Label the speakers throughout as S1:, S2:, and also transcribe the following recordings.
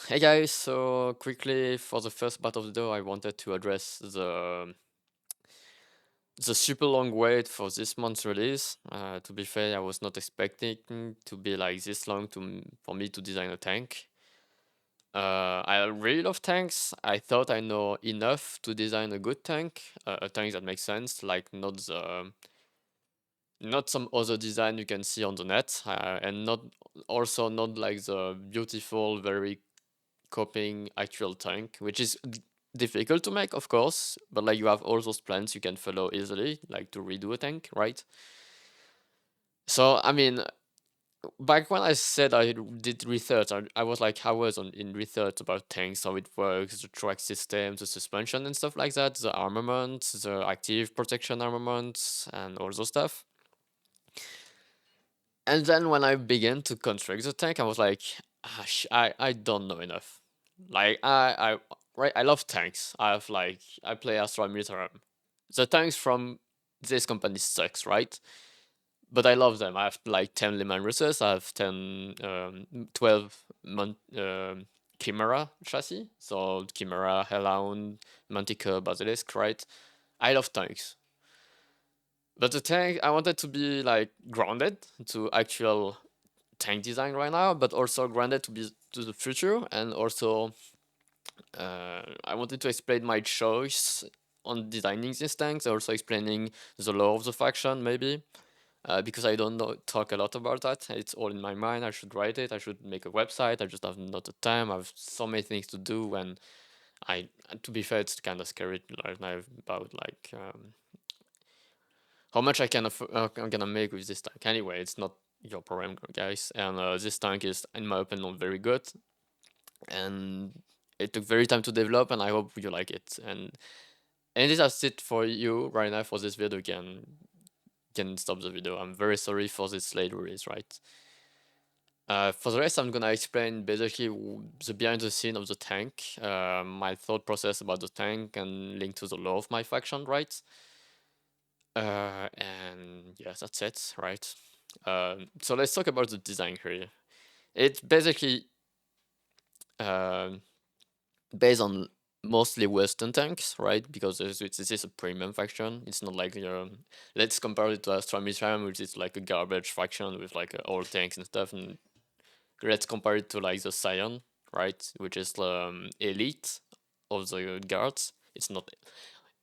S1: Hey guys, so quickly for the first part of the video, I wanted to address the super long wait for this month's release. To be fair, I was not expecting to be like this long for me to design a tank. I really love tanks. I thought I know enough to design a good tank, a tank that makes sense, like not some other design you can see on the net, and not like the beautiful, very copying actual tank, which is difficult to make, of course, but like you have all those plans you can follow easily, like to redo a tank, right? So, I mean, back when I said I did research, I was like hours in research about tanks, how it works, the track system, the suspension and stuff like that, the armament, the active protection armament, and all those stuff. And then when I began to construct the tank, I was like, I don't know enough. Like right, I love tanks. I play Astra Militarum. The tanks from this company sucks, right? But I love them. I have like 10 Lehman Russes. I have 12 Chimera chassis. So Chimera, Hellhound, Manticore, Basilisk, right? I love tanks. But the tank, I wanted to be like grounded to actual tank design right now, but also grounded to be to the future, and also I wanted to explain my choice on designing these tanks, also explaining the lore of the faction maybe, because I don't know talk a lot about that. It's all in my mind. I should write it. I should make a website. I just have not the time. I have so many things to do, and and to be fair, it's kind of scary right now about like how much I'm gonna make with this tank. Anyway, it's not your problem, guys. And this tank is, in my opinion, very good, and it took very time to develop, and I hope you like it. And this is it for you right now for this video. You can stop the video. I'm very sorry for this late release, right? For the rest, I'm gonna explain basically the behind the scene of the tank, my thought process about the tank, and link to the lore of my faction, right? And yeah, that's it, right? So let's talk about the design here. It's basically um, based on mostly Western tanks, right? Because this is a premium faction. It's not like let's compare it to Astra Militarum, which is like a garbage faction with like old tanks and stuff. And let's compare it to like the Scion, right? Which is elite of the guards. It's not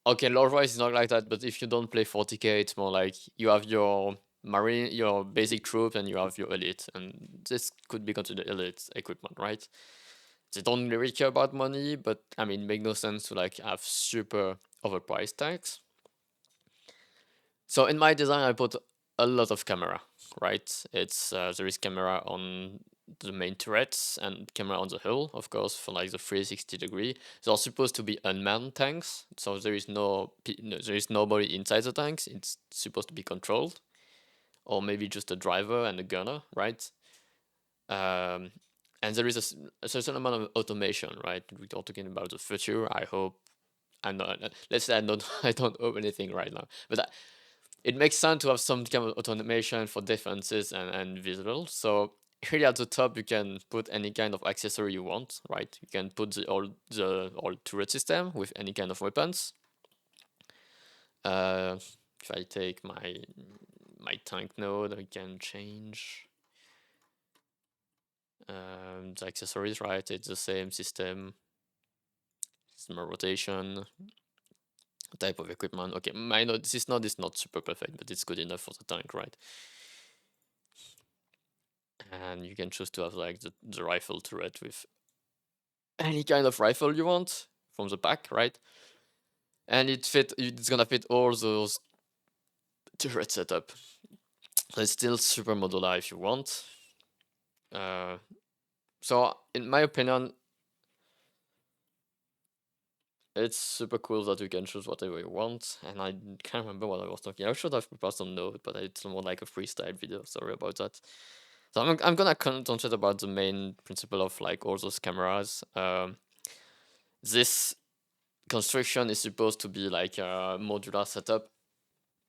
S1: okay. Lore-wise, it's not like that. But if you don't play 40k, it's more like you have your marine, your basic troops, and you have your elite, and this could be considered elite equipment, right? They don't really care about money, but I mean, make no sense to like have super overpriced tanks. So in my design, I put a lot of camera, right? It's there is camera on the main turrets and camera on the hull, of course, for like the 360 degree. They are supposed to be unmanned tanks, so there is there is nobody inside the tanks. It's supposed to be controlled, or maybe just a driver and a gunner, right? Um, and there is a certain amount of automation, right? We're talking about the future. I hope I'm not. Let's say I don't. I don't hope anything right now, but it makes sense to have some kind of automation for defenses and visuals. So here at the top, you can put any kind of accessory you want, right? You can put the old turret system with any kind of weapons. If I take my tank node, I can change the accessories, right? It's the same system, system of rotation, type of equipment. Okay, my node, this node is not super perfect, but it's good enough for the tank, right? And you can choose to have like the rifle turret with any kind of rifle you want from the pack, right? And it's gonna fit all those turret setup. So it's still super modular if you want. Uh, so in my opinion, it's super cool that you can choose whatever you want. And I can't remember what I was talking. I should have prepared some note, but it's more like a freestyle video. Sorry about that. So I'm gonna concentrate about the main principle of like all those cameras. This construction is supposed to be like a modular setup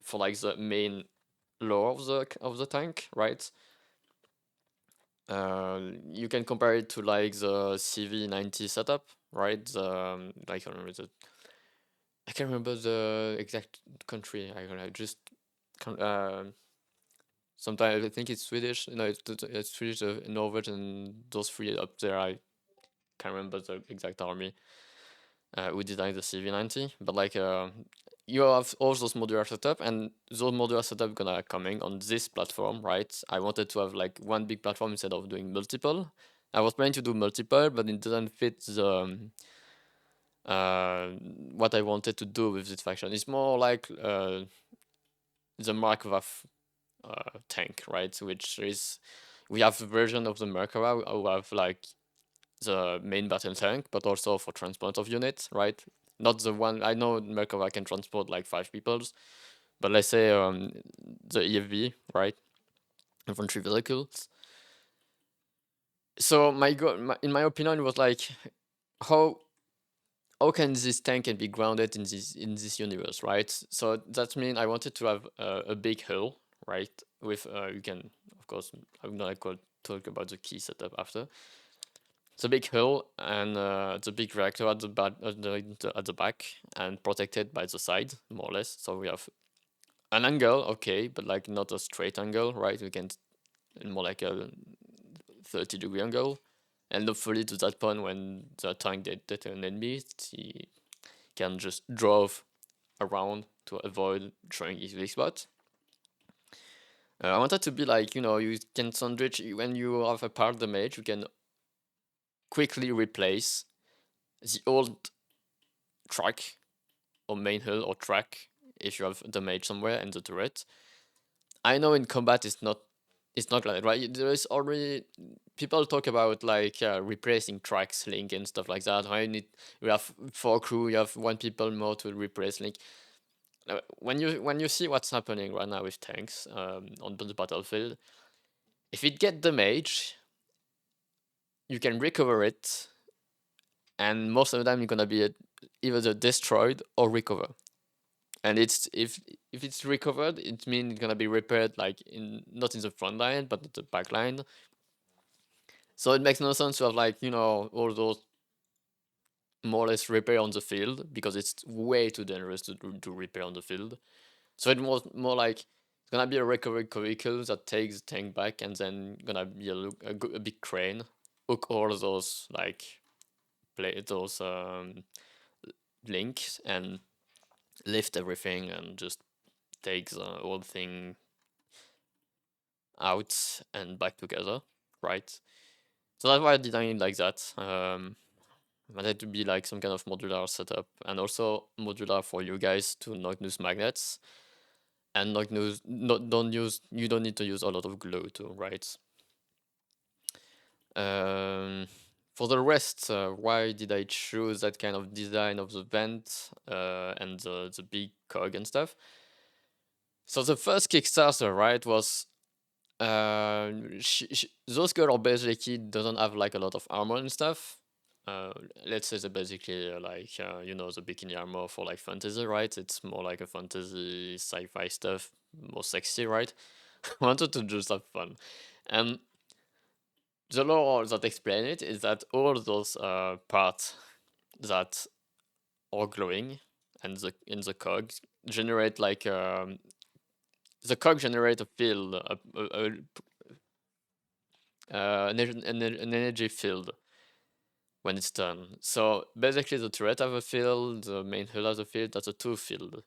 S1: for like the main lore of the tank, right? You can compare it to like the CV90 setup, right? I can't remember the exact country. I don't know, just can sometimes I think it's Swedish. No, it's Swedish, Norway, and those three up there. I can't remember the exact army who designed the CV90. But like, you have all those modular setup, and those modular setup gonna coming on this platform, right? I wanted to have like one big platform instead of doing multiple. I was planning to do multiple, but it didn't fit uh, what I wanted to do with this faction. It's more like the Markov tank, right? Which is we have a version of the Merkava who have like the main battle tank, but also for transport of units, right? Not the one I know Merkava can transport like 5 peoples, but let's say the EFV, right? Infantry vehicles. So in my opinion, it was like how how can this tank can be grounded in this universe, right? So that means I wanted to have a big hull, right? With you can of course I'm gonna talk about the key setup after. The big hull and the big reactor at at the back and protected by the side more or less. So we have an angle, okay, but like not a straight angle, right? We can more like a 30-degree angle. And hopefully to that point when the tank detects an enemy, he can just drive around to avoid showing his weak spot. I wanted to be like, you can sandwich when you have a part damage, you can quickly replace the old track or main hull or track if you have damage somewhere in the turret. I know in combat it's not like that, right? There is already people talk about like replacing tracks, link and stuff like that. We have 4 crew, you have 1 people more to replace link. When you see what's happening right now with tanks on the battlefield, if it get damaged, you can recover it, and most of the time you're gonna be either destroyed or recover. And if it's recovered, it means it's gonna be repaired like in not in the front line but in the back line. So it makes no sense to have like all those more or less repair on the field because it's way too dangerous to repair on the field. So it was more like it's gonna be a recovery vehicle that takes the tank back and then gonna be a big crane, hook all those like play those links and lift everything and just take the whole thing out and back together, right? So that's why I designed it like that. I wanted to be like some kind of modular setup and also modular for you guys to not use magnets and not use not don't use you don't need to use a lot of glue too, right? Um, for the rest, why did I choose that kind of design of the vent and the big cog and stuff? So the first Kickstarter, right, was those girls basically doesn't have like a lot of armor and stuff. Uh, let's say they basically like the bikini armor for like fantasy, right? It's more like a fantasy sci-fi stuff, more sexy, right? I wanted to just have fun, and the lore that explain it is that all those parts that are glowing and in the cogs generate like the cog generate a field, an energy field when it's done. So basically, the turret have a field, the main hull has a field. That's a two field.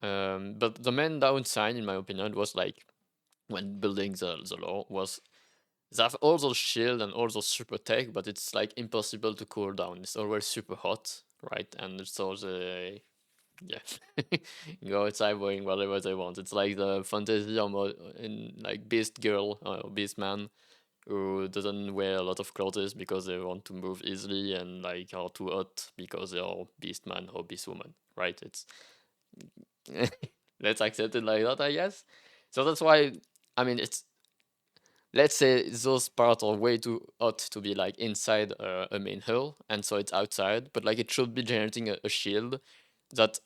S1: But the main downside, in my opinion, was like when building the lore was they have all those shield and all those super tech, but it's like impossible to cool down. It's always super hot, right? And so they yeah go outside wearing whatever they want. It's like the fantasy in like beast girl or beast man who doesn't wear a lot of clothes because they want to move easily and like are too hot because they are beast man or beast woman, right? It's let's accept it like that, I guess. So that's why I mean it's let's say those parts are way too hot to be like inside a main hull, and so it's outside, but like it should be generating a shield that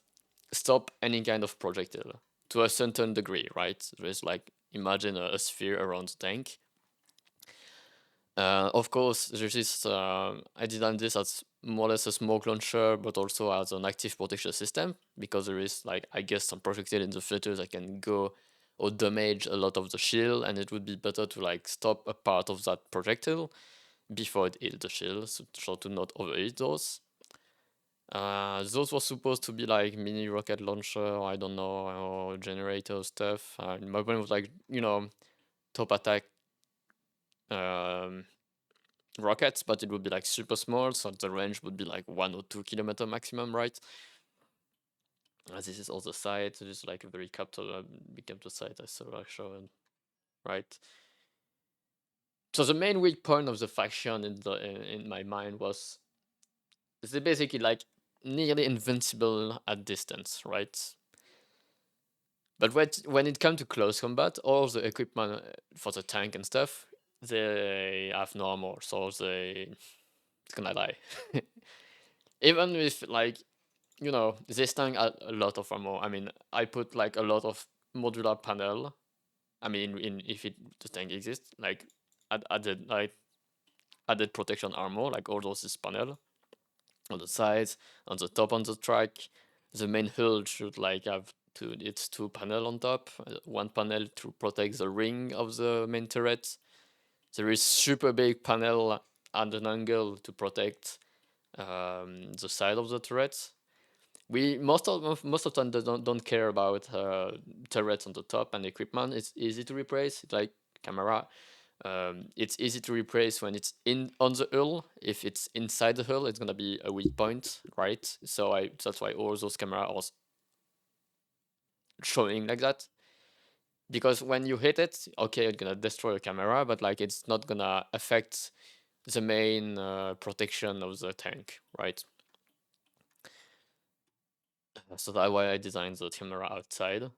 S1: stop any kind of projectile to a certain degree, right? There's like imagine a sphere around the tank. Of course, there's this. I designed this as more or less a smoke launcher, but also as an active protection system because there is like I guess some projectile in the future that can go or damage a lot of the shield, and it would be better to like stop a part of that projectile before it hits the shield, so to not overheat those. Those were supposed to be like mini rocket launcher, or I don't know, or generator stuff. My point was like top attack um, rockets, but it would be like super small, so the range would be like 1 or 2 kilometer maximum, right? This is also site. This is like a very capital became the site I saw shown, right? So the main weak point of the faction in my mind was they're basically like nearly invincible at distance, right? But when it comes to close combat, all the equipment for the tank and stuff, they have no armor, so it's gonna die. Even with like this tank had a lot of armor. I mean, I put like a lot of modular panel. I mean, in if the tank exists, like added protection armor, like all those is panel on the sides, on the top on the track. The main hull should like have two panel on top. One panel to protect the ring of the main turret. There is super big panel at an angle to protect the side of the turret. We most of time don't care about turrets on the top and equipment. It's easy to replace. It's like camera. It's easy to replace when it's in on the hull. If it's inside the hull, it's gonna be a weak point, right? So that's why all those cameras are showing like that. Because when you hit it, okay, it's gonna destroy the camera, but like it's not gonna affect the main protection of the tank, right? So that's why I designed the camera outside.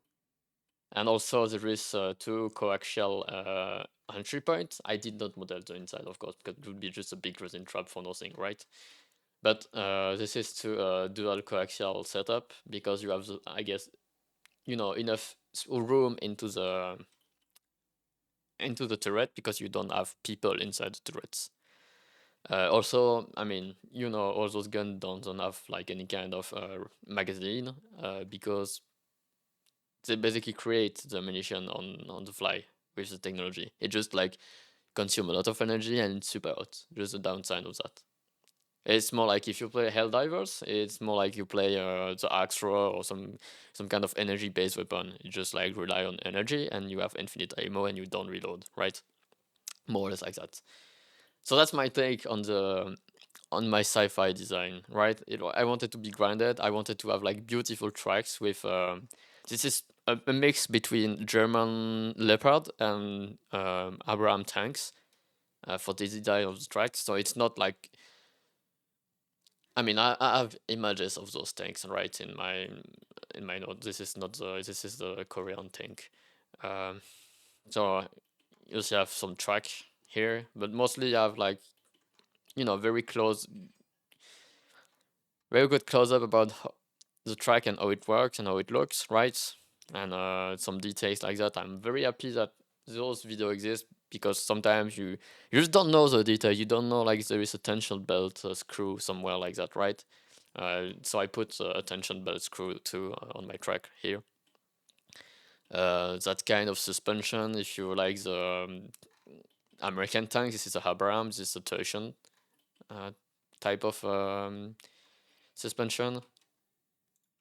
S1: And also there is two coaxial entry points. I did not model the inside, of course, because it would be just a big resin trap for nothing, right? But this is to dual coaxial setup because you have, I guess, enough room into the turret because you don't have people inside the turrets. Also, I mean, all those guns don't have like any kind of magazine because they basically create the ammunition on the fly with the technology. It just like consume a lot of energy and it's super hot. Just the downside of that. It's more like if you play Helldivers, it's more like you play the axe thrower or some kind of energy based weapon. You just like rely on energy and you have infinite ammo and you don't reload, right? More or less like that. So that's my take on my sci-fi design, right? I wanted to be grounded. I wanted to have like beautiful tracks with this is a mix between German Leopard and Abraham tanks for the design of the tracks. So it's not like I mean I have images of those tanks right in my note. This is not this is the Korean tank. Um, so you also have some track here, but mostly you have like very close very good close up about the track and how it works and how it looks, right? And some details like that. I'm very happy that those videos exist because sometimes you just don't know the detail. You don't know like there is a tension belt screw somewhere like that, right? So I put a tension belt screw too on my track here. That kind of suspension, if you like the American tank, this is a Abraham, this is a torsion type of suspension.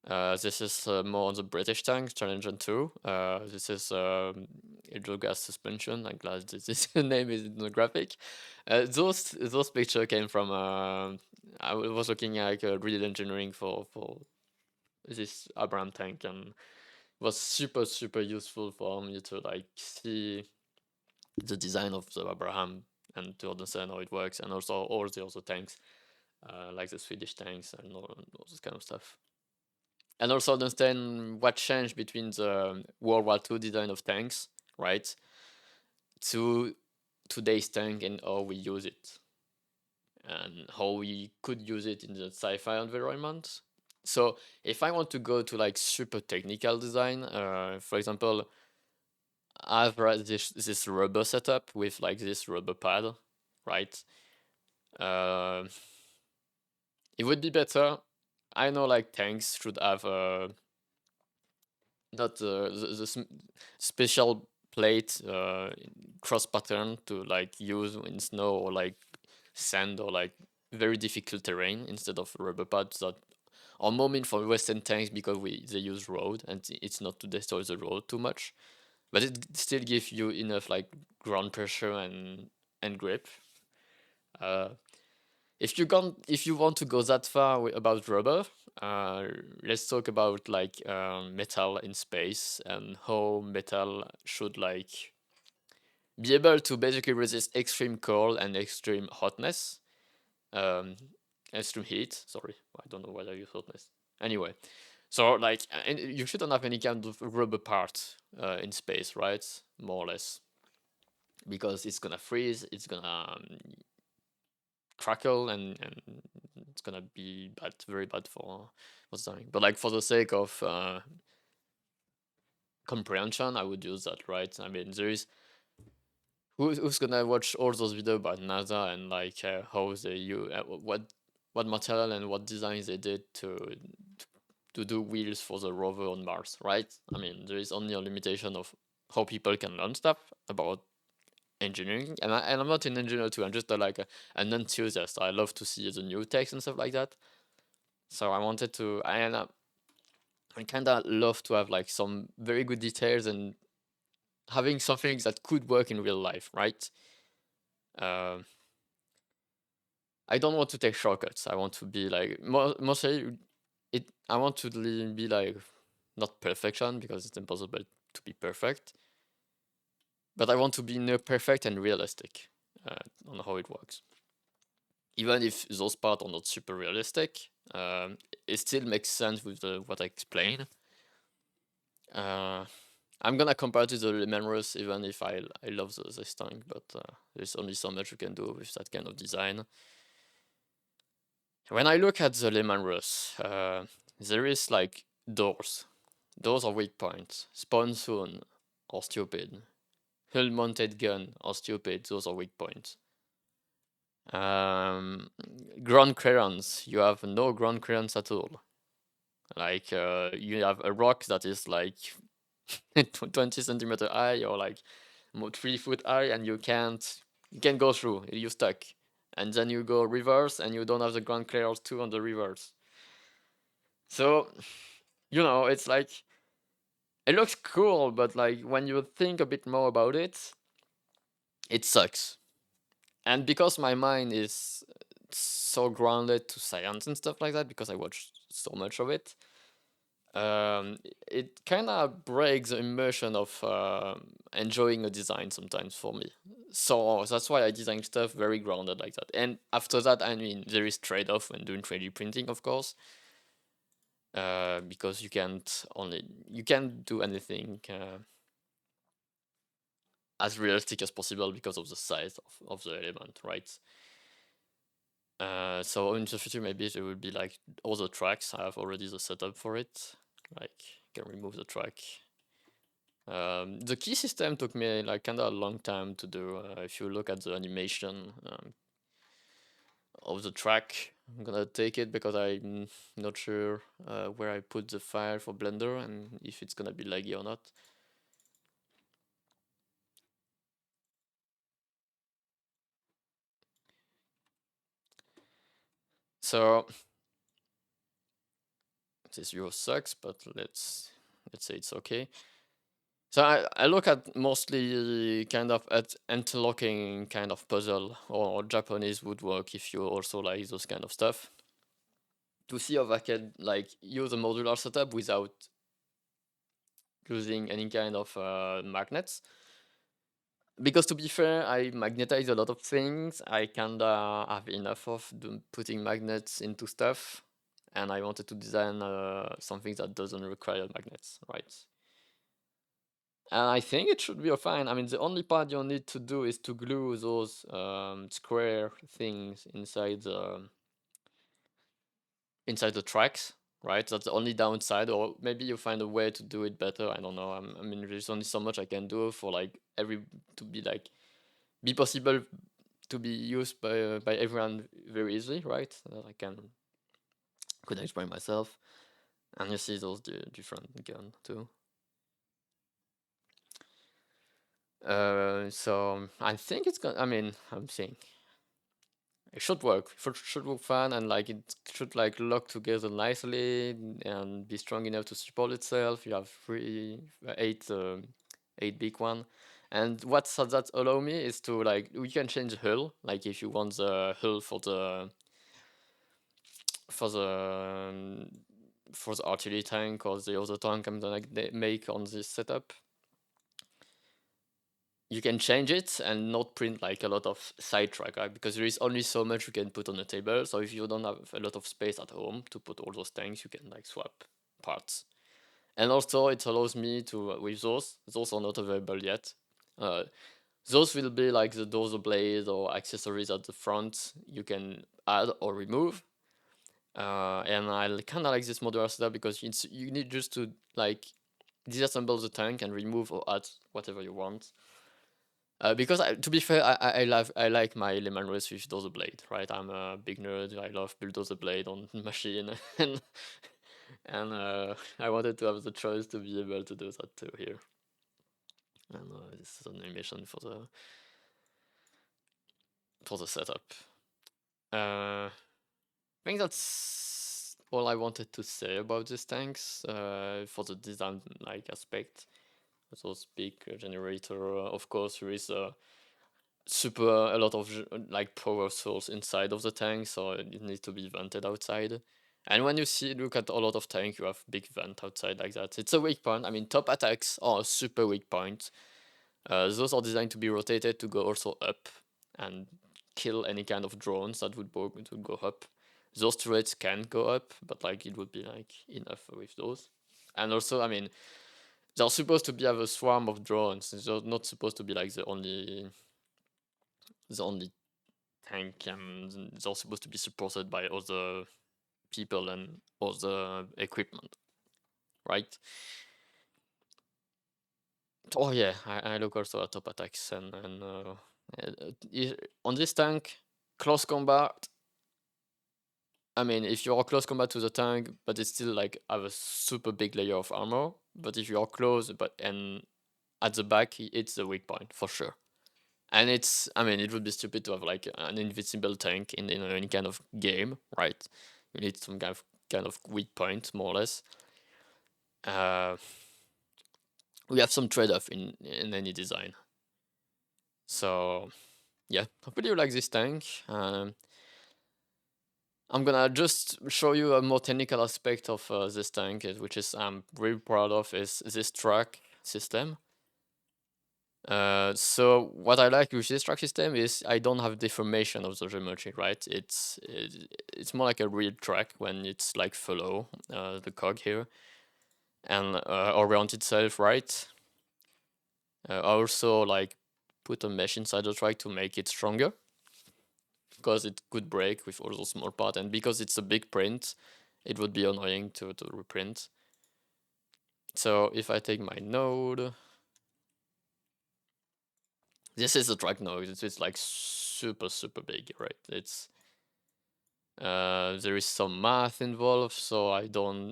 S1: This is more on the British tank, Challenger 2. This is hydrogas suspension. I'm glad this name is in the graphic. Those picture came from. I was looking at real engineering for this Abraham tank, and it was super useful for me to like see the design of the Abraham and to understand how it works, and also all the other tanks, like the Swedish tanks and all this kind of stuff. And also understand what changed between the World War II design of tanks, right, to today's tank and how we use it and how we could use it in the sci-fi environment. So if I want to go to like super technical design, for example, I've read this rubber setup with like this rubber pad, right? Uh, it would be better. I know like tanks should have not special plate cross pattern to like use in snow or like sand or like very difficult terrain instead of rubber pads that are more meant for western tanks because they use road and it's not to destroy the road too much, but it still gives you enough like ground pressure and grip. uh if you want to go that far about rubber, uh, let's talk about like metal in space and how metal should like be able to basically resist extreme cold and extreme hotness, um, extreme heat. Sorry, I don't know why I use hotness. Anyway, so like, and you shouldn't have any kind of rubber part in space, right? More or less, because it's gonna freeze, it's gonna crackle, and it's gonna be bad, very bad for something. But like for the sake of comprehension, I would use that, right? I mean, there is who's gonna watch all those videos about NASA and like how they use what material and what designs they did to do wheels for the rover on Mars, right? I mean, there is only a limitation of how people can learn stuff about engineering, and I'm not an engineer too. I'm just an enthusiast. I love to see the new text and stuff like that. So I wanted to, I kind of love to have like some very good details and having something that could work in real life, right? Um, I don't want to take shortcuts. I want to be like mostly it. I want to be like not perfection because it's impossible to be perfect, but I want to be near perfect and realistic on how it works. Even if those parts are not super realistic, it still makes sense with what I explain. Uh, I'm gonna compare to the Lehman Russ, even if I love this tank, but there's only so much you can do with that kind of design. When I look at the Lehman Russ, there is like doors. Those are weak points. Spawn soon or stupid. Hull mounted gun or stupid. Those are weak points. Um, ground clearance. You have no ground clearance at all. Like you have a rock that is like 20 centimeter high or like 3 foot high, and you can go through. You stuck, and then you go reverse, and you don't have the ground clearance too on the reverse. So it's like it looks cool, but like when you think a bit more about it, it sucks. And because my mind is so grounded to science and stuff like that, because I watch so much of it, it kind of breaks the immersion of enjoying a design sometimes for me. So that's why I design stuff very grounded like that. And after that, I mean, there is trade-off when doing 3D printing, of course, because you can't do anything as realistic as possible because of the size of the element, right? So in the future, maybe there will be like other tracks. I have already the setup for it. Like, can remove the track. The key system took me like kind of a long time to do. If you look at the animation of the track, I'm gonna take it because I'm not sure where I put the file for Blender and if it's gonna be laggy or not. So this view sucks, but let's say it's okay. So I look at mostly kind of at interlocking kind of puzzle or Japanese woodwork if you also like those kind of stuff, to see if I can like use a modular setup without using any kind of magnets. Because to be fair, I magnetize a lot of things. I kinda have enough of putting magnets into stuff, and I wanted to design something that doesn't require magnets, right? And I think it should be fine. I mean, the only part you'll need to do is to glue those square things inside the tracks, right? That's the only downside, or maybe you find a way to do it better. I don't know. I mean, there's only so much I can do for like to be possible to be used by everyone very easily, right? That I could explain myself, and you see those different gun too. So I think it's gonna. I mean, I'm saying it should work. Should work fine, and like it should like lock together nicely and be strong enough to support itself. You have eight big one, and what that allow me is to like we can change the hull. Like if you want the hull for the um, for the artillery tank or the other tank I'm gonna make on this setup, you can change it and not print like a lot of sidetrack, right? Because there is only so much you can put on the table. So if you don't have a lot of space at home to put all those tanks, you can like swap parts. And also it allows me to with those are not available yet. Uh, those will be like the dozer blade or accessories at the front you can add or remove. And I kind of like this modular setup because you need just to like disassemble the tank and remove or add whatever you want. Because to be fair, I like my Lehman Russ with Dozer Blade, right? I'm a big nerd. I love bulldozer blade on machine, and I wanted to have the choice to be able to do that too here. And this is an animation for the setup. I think that's all I wanted to say about these tanks for the design like aspect. Those big generator, of course, there is a lot of like power source inside of the tank, so it needs to be vented outside. And when you look at a lot of tank, you have big vent outside like that. It's a weak point. I mean, top attacks are a super weak point. Those are designed to be rotated to go also up and kill any kind of drones that would go up. Those turrets can go up, but like it would be like enough with those. And also, I mean, they're supposed to have a swarm of drones. They're not supposed to be like the only tank, and they're supposed to be supported by other people and other equipment, right? Oh yeah, I look also at top attacks on this tank, close combat. I mean, if you are close combat to the tank, but it's still like have a super big layer of armor. But if you are close, and at the back, it's the weak point for sure. And I mean, it would be stupid to have like an invincible tank in any kind of game, right? You need some kind of weak point, more or less. We have some trade-off in any design. So yeah, I really like this tank. I'm gonna just show you a more technical aspect of this tank, which is I'm really proud of, is this track system. So what I like with this track system is I don't have deformation of the geometry, right? It's more like a real track when it's like follow the cog here and around itself, right? I also like put a mesh inside the track to make it stronger because it could break with all those small parts, and because it's a big print, it would be annoying to reprint. So if I take my node, this is a track node. It's like super big, right? It's there is some math involved, so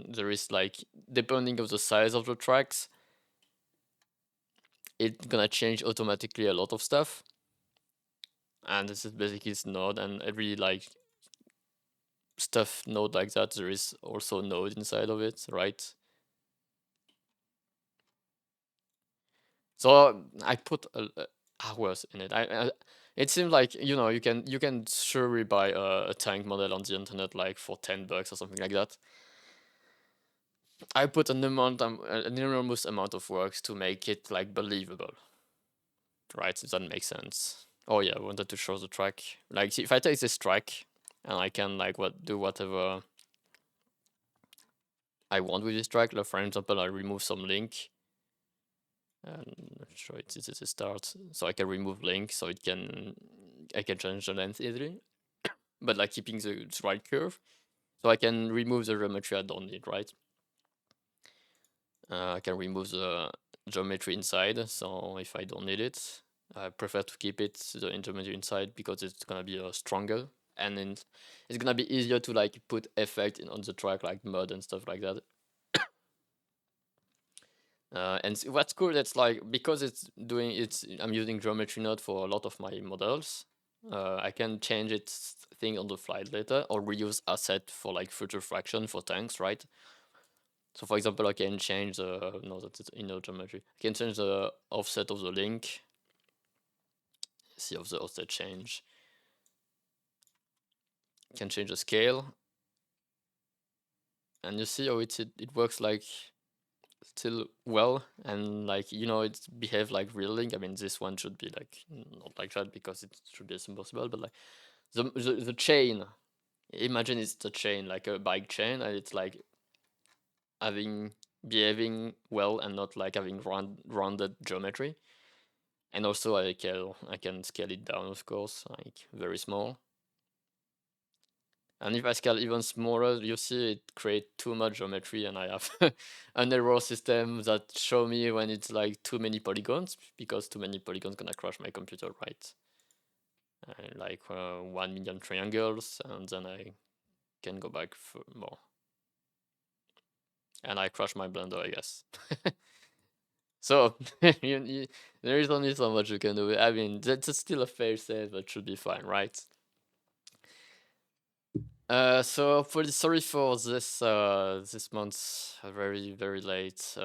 S1: there is like, depending of the size of the tracks, it's gonna change automatically a lot of stuff. And this is basically this node, and every like stuff node like that, there is also node inside of it, right? So I put hours in it. It seems like you can surely buy a tank model on the internet like for $10 or something like that. I put an enormous amount of work to make it like believable, right? If that makes sense. Oh yeah, I wanted to show the track. Like if I take this track and I can like do whatever I want with this track. Like for example, I remove some link and show it. This is a start, so I can remove link, so I can change the length easily, but like keeping the right curve. So I can remove the geometry I don't need, right? I can remove the geometry inside, so if I don't need it. I prefer to keep it the intermediate inside because it's gonna be stronger, and then it's gonna be easier to like put effect in on the track like mud and stuff like that. What's cool, that's like because I'm using geometry node for a lot of my models. I can change its thing on the fly later or reuse asset for like future fraction for tanks, right? So for example, I can change the no, that's inner geometry. I can change the offset of the link. See of the offset change. Can change the scale, and you see how it works like still well, and like it behave like real link. I mean, this one should be like not like that because it should be impossible, but like the chain. Imagine it's the chain like a bike chain, and it's like having behaving well and not like having rounded geometry. And also I can scale it down, of course, like very small. And if I scale even smaller, you see it create too much geometry, and I have an error system that show me when it's like too many polygons, because too many polygons gonna crash my computer, right? And like 1 million triangles, and then I can go back for more. And I crash my blender, I guess. So there is only so much you can do. I mean, that's still a fair save, but should be fine, right? So sorry for this month, very very late.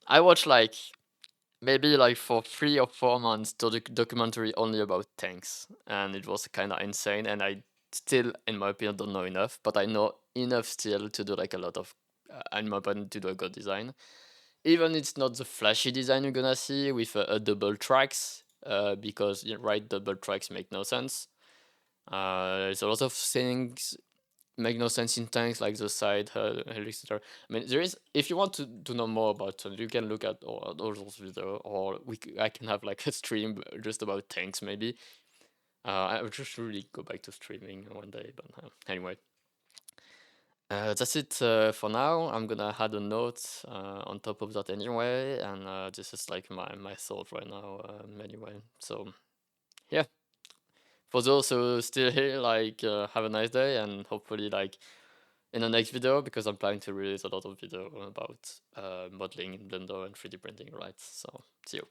S1: I watched like maybe like for 3 or 4 months the documentary only about tanks, and it was kind of insane. And I still, in my opinion, don't know enough, but I know enough still to do like a lot of, in my opinion, to do a good design. Even it's not the flashy design you're gonna see with a double tracks, because right, double tracks make no sense. There's a lot of things make no sense in tanks, like the side helix. I mean, there is. If you want to know more about it, you can look at all those videos, or I can have like a stream just about tanks maybe. I would just really go back to streaming one day, but anyway. That's it for now. I'm gonna add a note on top of that anyway, and this is like my thought right now anyway. So yeah, for those who still here, like have a nice day, and hopefully like in the next video, because I'm planning to release a lot of video about modeling in Blender and 3D printing, right? So see you.